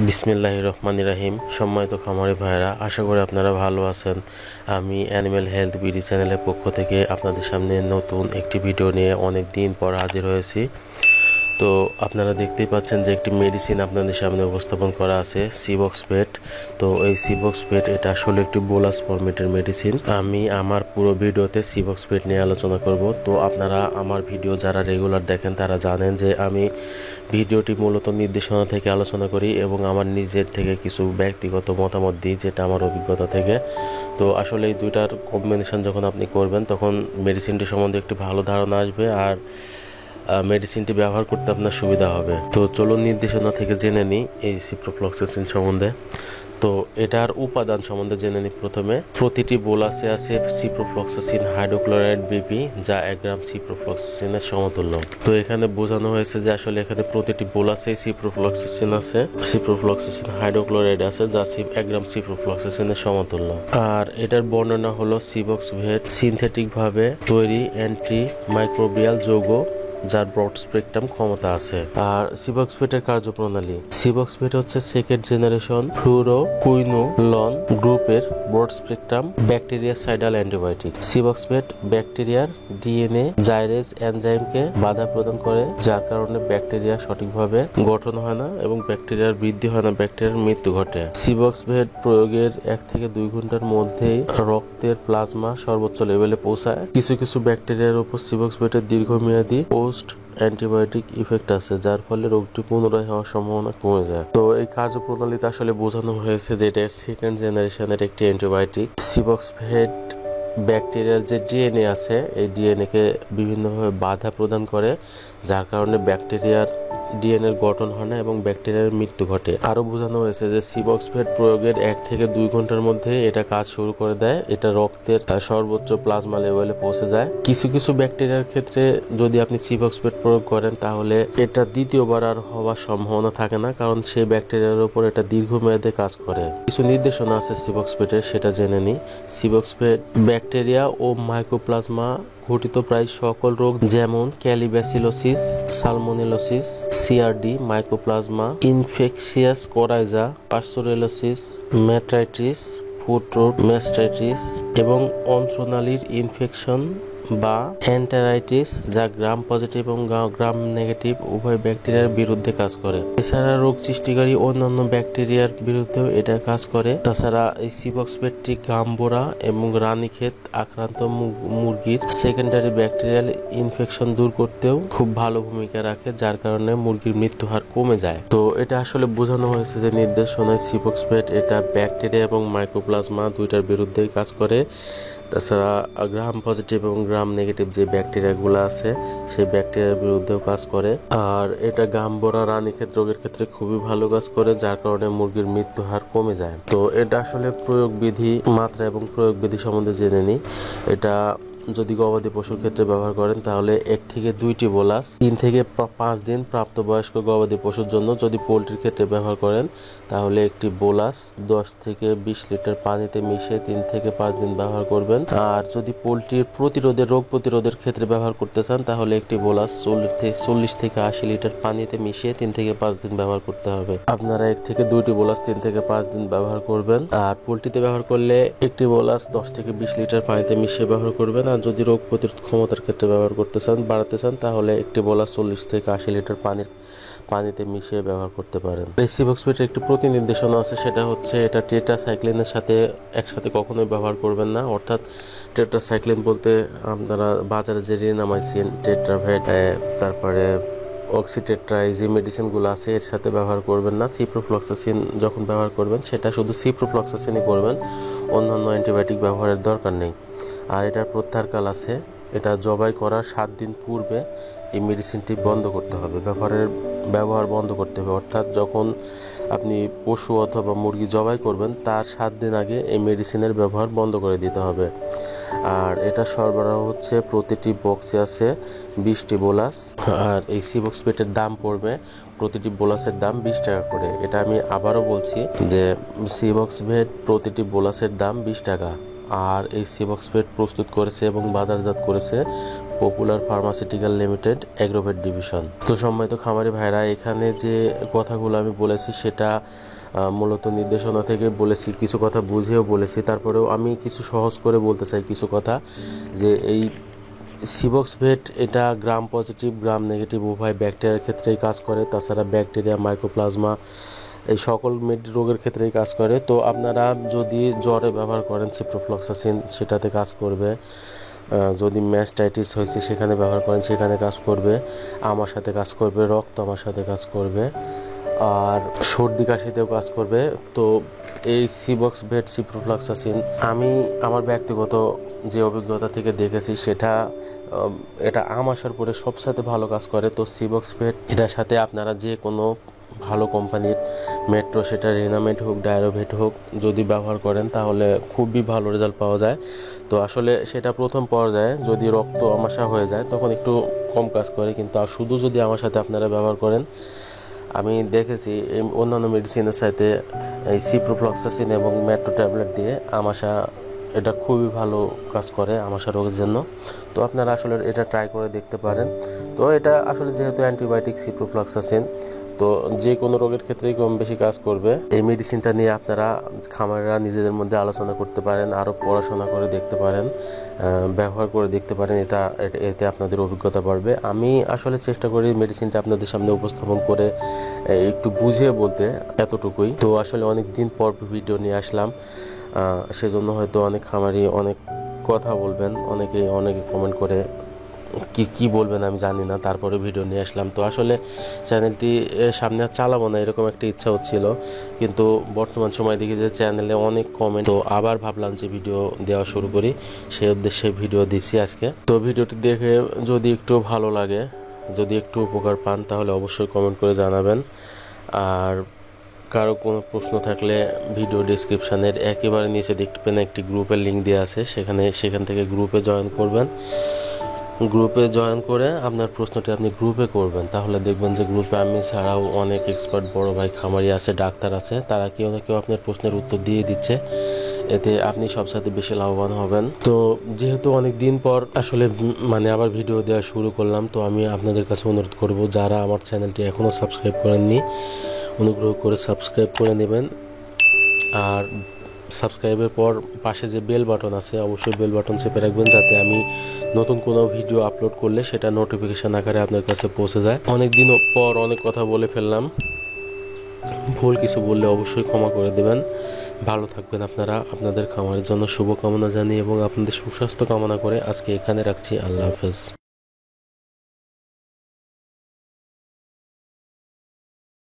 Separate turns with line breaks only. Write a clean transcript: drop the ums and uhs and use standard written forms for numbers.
বিসমিল্লাহির রহমানির রহিম। সম্মানিত খামারি ভাইরা, আশা করি আপনারা ভালো আছেন। আমি অ্যানিম্যাল হেলথ বিডি চ্যানেলের পক্ষ থেকে আপনাদের সামনে নতুন একটি ভিডিও নিয়ে অনেক দিন পর হাজির হয়েছি। তো আপনারা দেখতেই পাচ্ছেন যে একটি মেডিসিন আপনাদের সামনে উপস্থাপন করা আছে, সিবক্সভেট। তো এই সিবক্সভেট এটা আসলে একটি বোলাস ফরম্যাটের মেডিসিন। আমি আমার পুরো ভিডিওতে সিবক্সভেট নিয়ে আলোচনা করব। তো আপনারা আমার ভিডিও যারা রেগুলার দেখেন তারা জানেন যে আমি ভিডিওটি মূলত নির্দেশনা থেকে আলোচনা করি এবং আমার নিজের থেকে কিছু ব্যক্তিগত মতামত দিই, যেটা আমার অভিজ্ঞতা থেকে। তো আসলে এই দুইটার কম্বিনেশন যখন আপনি করবেন তখন মেডিসিনটি সম্বন্ধে একটি ভালো ধারণা আসবে আর মেডিসিনটি ব্যবহার করতে আপনার সুবিধা হবে। তো চলুন নির্দেশনা থেকে জেনে নিই এই সিপ্রোফ্লক্সাসিন সম্বন্ধে। তো এটার উপাদান সম্বন্ধে জেনে নিই। প্রথমে প্রতিটি বোলাসে আছে সিপ্রোফ্লক্সাসিন হাইড্রোক্লোরাইড বিপি, যা 1 গ্রাম সিপ্রোফ্লক্সাসিনের সমতুল্য। তো এখানে বোঝানো হয়েছে যে আসলে এখানে প্রতিটি বোলাসে সিপ্রোফ্লক্সাসিন আছে, সিপ্রোফ্লক্সাসিন হাইড্রোক্লোরাইড আছে, যা 1 গ্রাম সিপ্রোফ্লক্সাসিনের সমতুল্য। আর এটার বর্ণনা হলো সিবক্সভেট সিনথেটিক ভাবে তৈরি অ্যান্টি মাইক্রোবিয়াল যৌগ যার ব্রড স্পেকট্রাম ক্ষমতা আছে। আর সিবক্সভেটের কার্যপ্রণালী, সিবক্সভেট হচ্ছে সেকেন্ড জেনারেশন ফ্লুরোকুইনোলন গ্রুপের ব্রড স্পেকট্রাম ব্যাকটেরিয়াসাইডাল অ্যান্টিবায়োটিক। সিবক্সভেট ব্যাকটেরিয়ার ডিএনএ জাইরেজ এনজাইমকে বাধা প্রদান করে, যার কারণে ব্যাকটেরিয়া সঠিকভাবে গঠন হয় না এবং ব্যাকটেরিয়ার বৃদ্ধি হয় না, ব্যাকটেরিয়ার মৃত্যু ঘটে। সিবক্সভেট প্রয়োগের 1 থেকে 2 ঘন্টার মধ্যেই রক্তের প্লাজমা সর্বোচ্চ লেভেলে পৌঁছায়। কিছু কিছু ব্যাকটেরিয়ার উপর সিবক্সভেটের দীর্ঘমেয়াদী পোস্ট অ্যান্টিবায়োটিক ইফেক্ট আছে, যার ফলে রোগটি পুনরায় হওয়ার সম্ভাবনা কমে যায়। তো এই কার্যপ্রণালীতে আসলে বোঝানো হয়েছে যে এটা সেকেন্ড জেনারেশনের একটি অ্যান্টিবায়োটিক। সিবক্সভেট ব্যাকটেরিয়ার যে ডিএনএ আছে এই ডিএনএ কে বিভিন্নভাবে বাধা প্রদান করে, যার কারণে ব্যাকটেরিয়ার ডিএনএর গঠন হয় না এবং ব্যাকটেরিয়ার মৃত্যু ঘটে। আরো বোঝানো হয়েছে যে সিবক্সভেট প্রয়োগের 1 থেকে 2 ঘন্টার মধ্যে এটা কাজ শুরু করে দেয়। এটা রক্তের সর্বোচ্চ প্লাজমা লেভেলে পৌঁছে যায়। কিছু কিছু ব্যাকটেরিয়ার ক্ষেত্রে যদি আপনি সিবক্সভেট প্রয়োগ করেন তাহলে এটা দ্বিতীয়বার আর হওয়ার সম্ভাবনা থাকে না, কারণ সেই ব্যাকটেরিয়ার উপর এটা দীর্ঘমেয়াদে কাজ করে। কিছু নির্দেশনা আছে সিবক্সভেটের, সেটা জেনে নিই। সিবক্সভেট ব্যাকটেরিয়া ও মাইক্রোপ্লাজমা ঘটিত প্রায় সকল রোগ যেমন colibacillosis, salmonellosis, CRD, mycoplasma, infectious coryza, pasteurellosis, metritis, foot rot mastitis এবং অন্ত্রনালীর ইনফেকশন বা এন্টারাইটিস, যা গ্রাম পজিটিভ এবং গ্রাম নেগেটিভ উভয় ব্যাকটেরিয়ার বিরুদ্ধে কাজ করে। এছাড়া রোগ সৃষ্টিকারী অন্যান্য ব্যাকটেরিয়ার বিরুদ্ধেও এটা কাজ করে। তাছাড়া এই সিবক্সভেটটি গাম্বোরা এবং রানীক্ষেত আক্রান্ত মুরগির সেকেন্ডারি ব্যাকটেরিয়াল ইনফেকশন দূর করতেও খুব ভালো ভূমিকা রাখে, যার কারণে মুরগির মৃত্যু হার কমে যায়। তো এটা আসলে বোঝানো হয়েছে যে নির্দেশনায় সিবক্সভেট এটা ব্যাকটেরিয়া এবং মাইক্রোপ্লাজমা দুইটার বিরুদ্ধেই কাজ করে। তাছাড়া গ্রাম পজিটিভ এবং গ্রাম নেগেটিভ যে ব্যাকটেরিয়াগুলো আছে সেই ব্যাকটেরিয়ার বিরুদ্ধেও কাজ করে। আর এটা গাম্বোরা রানীক্ষেত রোগের ক্ষেত্রে খুবই ভালো কাজ করে, যার কারণে মুরগির মৃত্যু হার কমে যায়। তো এটা আসলে প্রয়োগ বিধি, মাত্রা এবং প্রয়োগ বিধি সম্বন্ধে জেনে নিই। এটা যদি গবাদি পশুর ক্ষেত্রে ব্যবহার করেন তাহলে 1 থেকে 2টি বোলাস 3 থেকে 5 দিন প্রাপ্তবয়স্ক গবাদি পশুর জন্য। যদি পোলট্রির ক্ষেত্রে ব্যবহার করেন তাহলে একটি বোলাস 10 থেকে 20 লিটার পানিতে মিশিয়ে 3 থেকে 5 দিন ব্যবহার করবেন। আর যদি পোলট্রির রোগ প্রতিরোধের ক্ষেত্রে ব্যবহার করতে চান তাহলে একটি বোলাস 40 থেকে 80 লিটার পানিতে মিশিয়ে 3 থেকে 5 দিন ব্যবহার করতে হবে। আপনারা 1 থেকে 2টি বোলাস 3 থেকে 5 দিন ব্যবহার করবেন। আর পোলট্রিতে ব্যবহার করলে একটি বোলাস 10 থেকে 20 লিটার পানিতে মিশিয়ে ব্যবহার করবেন। আর যদি রোগ প্রতিরোধ ক্ষমতার ক্ষেত্রে ব্যবহার করতে চান, বাড়াতে চান, তাহলে একটি বোলাস 40 থেকে 80 লিটার পানিতে মিশিয়ে ব্যবহার করতে পারেন। এই সিবক্সভেটের একটি প্রতিনির্দেশনা আছে, সেটা হচ্ছে এটা টেট্রাসাইক্লিনের সাথে একসাথে কখনোই ব্যবহার করবেন না। অর্থাৎ টেট্রাসাইক্লিন বলতে আপনারা বাজারে যে রিনামাইসিন, টেট্রাভেট, তারপরে অক্সিটেট্রা, এই যে মেডিসিনগুলো আছে এর সাথে ব্যবহার করবেন না। সিপ্রোফ্লক্সাসিন যখন ব্যবহার করবেন সেটা শুধু সিপ্রোফ্লক্সাসিনই করবেন, অন্যান্য অ্যান্টিবায়োটিক ব্যবহারের দরকার নেই। আর এটার প্রত্যাহারকাল আছে, এটা জবাই করার 7 দিন পূর্বে এই মেডিসিনটি বন্ধ করতে হবে, ব্যবহার বন্ধ করতে হবে। অর্থাৎ যখন আপনি পশু অথবা মুরগি জবাই করবেন তার 7 দিন আগে এই মেডিসিনের ব্যবহার বন্ধ করে দিতে হবে। আর এটা সরবরাহ হচ্ছে প্রতিটি বক্সে আছে 20টি বোলাস। আর এই সিবক্সভেটের দাম পড়বে প্রতিটি বোলাসের দাম 20 টাকা করে। এটা আমি আবারও বলছি যে সিবক্সভেট প্রতিটি বোলাসের দাম 20 টাকা। আর এই সিবক্সভেট প্রস্তুত করেছে এবং বাজারজাত করেছে popular pharmaceutical limited Agrovet division. তো সম্মানিত খামারি ভাইরা, এখানে যে কথাগুলো আমি বলেছি সেটা মূলত নির্দেশনা থেকে বলেছি, কিছু কথা বুঝেও বলেছি, তারপরেও আমি কিছু সহজ করে বলতে চাই কিছু কথা। যে এই সিবক্স ভেট এটা গ্রাম পজিটিভ গ্রাম নেগেটিভ উভয় ব্যাকটেরিয়ার ক্ষেত্রেই কাজ করে, তাছাড়া ব্যাকটেরিয়া মাইক্রোপ্লাজমা এই সকল রোগের ক্ষেত্রেই কাজ করে। তো আপনারা যদি জ্বরে ব্যবহার করেন সিপ্রোফ্লক্সাসিন, সেটাতে কাজ করবে। যদি ম্যাস্টাইটিস হয়েছে সেখানে ব্যবহার করেন, সেখানে কাজ করবে। আমার সাথে কাজ করবে, রক্ত আমার সাথে কাজ করবে, আর সর্দি কাশিতেও কাজ করবে। তো এই সিবক্স ভেট সিপ্রোফ্লক্সাসিন আমি আমার ব্যক্তিগত যে অভিজ্ঞতা থেকে দেখেছি সেটা এটা আমাশার পরে সবসাথে ভালো কাজ করে। তো সিবক্স ভেট এটার সাথে আপনারা যে কোনো ভালো কোম্পানির মেট্রো, সেটা রেনামেট হোক ডায়রোভেট হোক, যদি ব্যবহার করেন তাহলে খুবই ভালো রেজাল্ট পাওয়া যায়। তো আসলে সেটা প্রথম পর্যায়ে যদি রক্ত আমাশা হয়ে যায় তখন একটু কম কাজ করে, কিন্তু শুধু যদি আমার সাথে আপনারা ব্যবহার করেন, আমি দেখেছি এই অন্যান্য মেডিসিনের সাথে এই সিপ্রোফ্লক্সাসিন এবং মেট্রো ট্যাবলেট দিয়ে আমাশা এটা খুবই ভালো কাজ করে আমাশা রোগের জন্য। তো আপনারা আসলে এটা ট্রাই করে দেখতে পারেন। তো এটা আসলে যেহেতু অ্যান্টিবায়োটিক সিপ্রোফ্লক্সাসিন, তো যে কোনো রোগের ক্ষেত্রেই কম বেশি কাজ করবে। এই মেডিসিনটা নিয়ে আপনারা খামারেরা নিজেদের মধ্যে আলোচনা করতে পারেন, আরও পড়াশোনা করে দেখতে পারেন, ব্যবহার করে দেখতে পারেন। এতে আপনাদের অভিজ্ঞতা বাড়বে। আমি আসলে চেষ্টা করি মেডিসিনটা আপনাদের সামনে উপস্থাপন করে একটু বুঝিয়ে বলতে, এতটুকুই। তো আসলে অনেক দিন পর ভিডিও নিয়ে আসলাম, সেজন্য হয়তো অনেক খামারি অনেক কথা বলবেন, অনেকে কমেন্ট করে কি বলবেন আমি জানি না, তারপরে ভিডিও নিয়ে আসলাম। তো আসলে চ্যানেলটি সামনে আর চালাবো না এরকম একটা ইচ্ছা হচ্ছিল, কিন্তু বর্তমান সময় দেখি যে চ্যানেলে অনেক কমেন্ট, তো আবার ভাবলাম যে ভিডিও দেওয়া শুরু করি, সেই উদ্দেশ্যে ভিডিও দিচ্ছি আজকে। তো ভিডিওটি দেখে যদি একটু ভালো লাগে, যদি একটু উপকার পান, তাহলে অবশ্যই কমেন্ট করে জানাবেন। আর কারো কোনো প্রশ্ন থাকলে ভিডিও ডেসক্রিপশানের একেবারে নিচে দেখবেন একটি গ্রুপের লিঙ্ক দেওয়া আছে, সেখান থেকে গ্রুপে জয়েন করবেন। গ্রুপে জয়েন করে আপনার প্রশ্নটি আপনি গ্রুপে করবেন, তাহলে দেখবেন যে গ্রুপে আমি ছাড়াও অনেক এক্সপার্ট বড় ভাই খামারি আছে, ডাক্তার আছে, তারা কেউ না কেউ আপনার প্রশ্নের উত্তর দিয়ে দিচ্ছে। এতে আপনি সবসাথে বেশি লাভবান হবেন। তো যেহেতু অনেক দিন পর আসলে আবার ভিডিও দেওয়া শুরু করলাম, তো আমি আপনাদের কাছে অনুরোধ করব, যারা আমার চ্যানেলটি এখনও সাবস্ক্রাইব করেননি অনুগ্রহ করে সাবস্ক্রাইব করে নেবেন। আর সাবস্ক্রাইবের পর পাশে যে বেল বাটন আছে, অবশ্যই বেল বাটন চেপে রাখবেন, যাতে আমি নতুন কোনো ভিডিও আপলোড করলে সেটা নোটিফিকেশন আকারে আপনার কাছে পৌঁছে যায়। অনেক দিন পর অনেক কথা বলে ফেললাম, ভুল কিছু বললে অবশ্যই ক্ষমা করে দেবেন। ভালো থাকবেন আপনারা। আপনাদের খামারের জন্য শুভকামনা জানিয়ে এবং আপনাদের সুস্বাস্থ্য কামনা করে আজকে এখানে রাখছি। আল্লাহ হাফেজ।